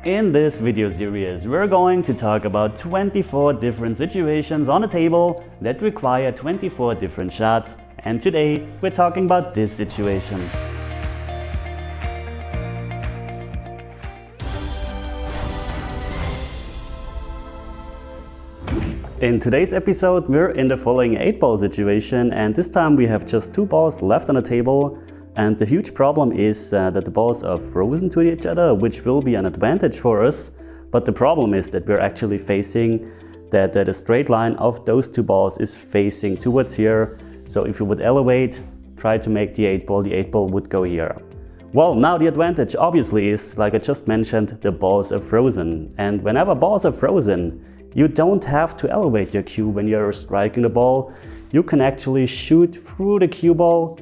In this video series, we're going to talk about 24 different situations on a table that require 24 different shots, and today we're talking about this situation. In today's episode, we're in the following 8-ball situation, and this time we have just 2 balls left on the table. And the huge problem is that the balls are frozen to each other, which will be an advantage for us. But the problem is that we're actually facing that the straight line of those 2 balls is facing towards here. So if you would elevate, try to make the 8-ball would go here. Well, now the advantage obviously is, like I just mentioned, the balls are frozen. And whenever balls are frozen, you don't have to elevate your cue when you're striking the ball. You can actually shoot through the cue ball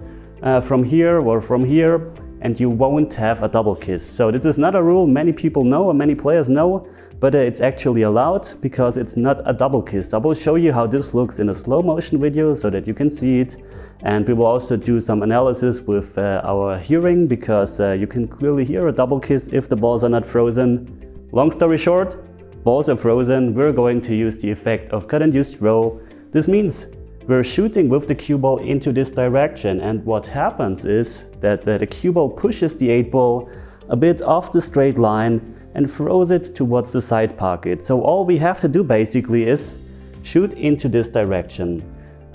from here or from here, and you won't have a double kiss. So this is not a rule many people know or many players know, but it's actually allowed because it's not a double kiss. I will show you how this looks in a slow motion video so that you can see it, and we will also do some analysis with our hearing because you can clearly hear a double kiss if the balls are not frozen. Long story short, balls are frozen. We're going to use the effect of cut-induced throw. This means we're shooting with the cue ball into this direction, and what happens is that the cue ball pushes the 8-ball a bit off the straight line and throws it towards the side pocket. So all we have to do basically is shoot into this direction.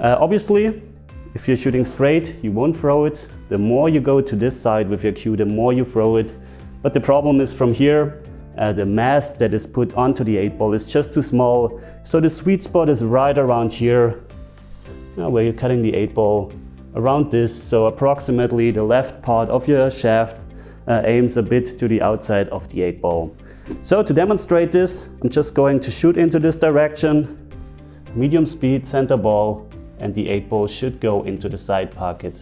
Obviously, if you're shooting straight, you won't throw it. The more you go to this side with your cue, the more you throw it. But the problem is from here, the mass that is put onto the 8-ball is just too small. So the sweet spot is right around here, where you're cutting the 8-ball around this, so approximately the left part of your shaft aims a bit to the outside of the 8-ball. So to demonstrate this, I'm just going to shoot into this direction, medium speed, center ball, and the 8-ball should go into the side pocket.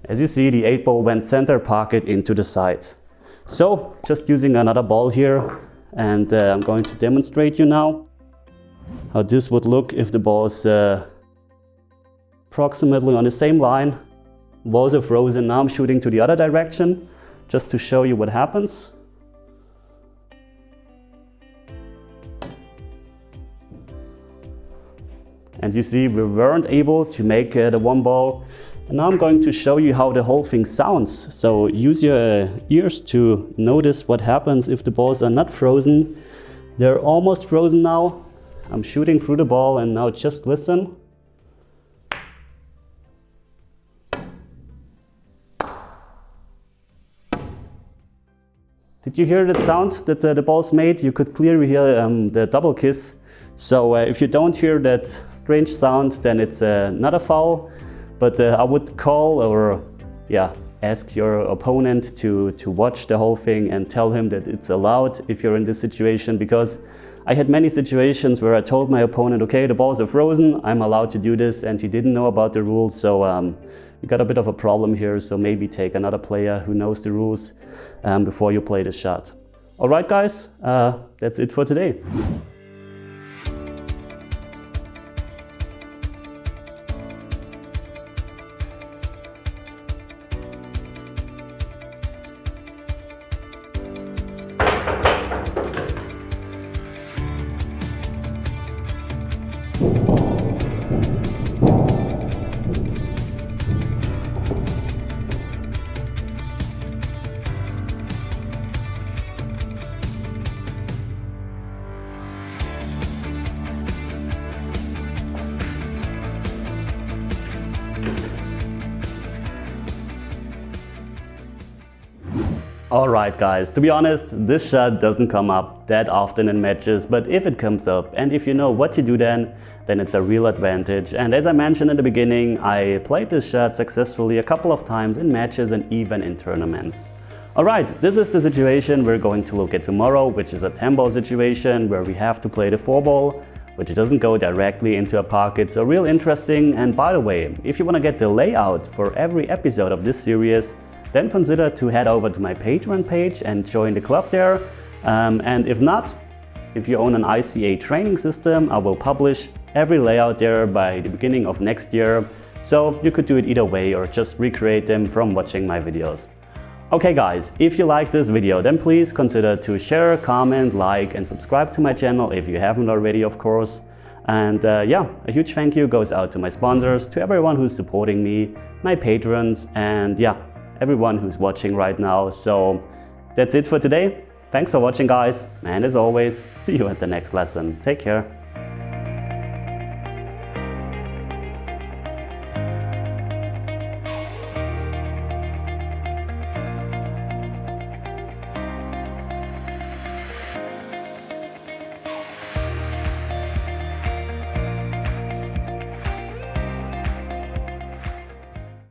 As you see, the 8-ball went center pocket into the side. So just using another ball here, and I'm going to demonstrate you now how this would look if the ball is approximately on the same line. Balls are frozen. Now I'm shooting to the other direction just to show you what happens. And you see we weren't able to make the 1 ball. And now I'm going to show you how the whole thing sounds. So use your ears to notice what happens if the balls are not frozen. They're almost frozen now. I'm shooting through the ball, and now just listen. Did you hear that sound that the balls made? You could clearly hear the double kiss. So if you don't hear that strange sound, then it's not a foul. But I would call or ask your opponent to watch the whole thing and tell him that it's allowed if you're in this situation, because I had many situations where I told my opponent, okay, the balls are frozen, I'm allowed to do this, and he didn't know about the rules. So we got a bit of a problem here, so maybe take another player who knows the rules before you play the shot. Alright guys, that's it for today. Alright guys, to be honest, this shot doesn't come up that often in matches, but if it comes up and if you know what to do then it's a real advantage. And as I mentioned in the beginning, I played this shot successfully a couple of times in matches and even in tournaments. Alright, this is the situation we're going to look at tomorrow, which is a 10-ball situation where we have to play the 4-ball, which doesn't go directly into a pocket, so real interesting. And by the way, if you want to get the layout for every episode of this series, then consider to head over to my Patron page and join the club there. And if not, if you own an ICA training system, I will publish every layout there by the beginning of next year. So you could do it either way or just recreate them from watching my videos. Okay guys, if you like this video, then please consider to share, comment, like and subscribe to my channel if you haven't already, of course. And yeah, a huge thank you goes out to my sponsors, to everyone who's supporting me, my patrons, and yeah, everyone who's watching right now. So that's it for today. Thanks for watching guys, and as always, see you at the next lesson. Take care.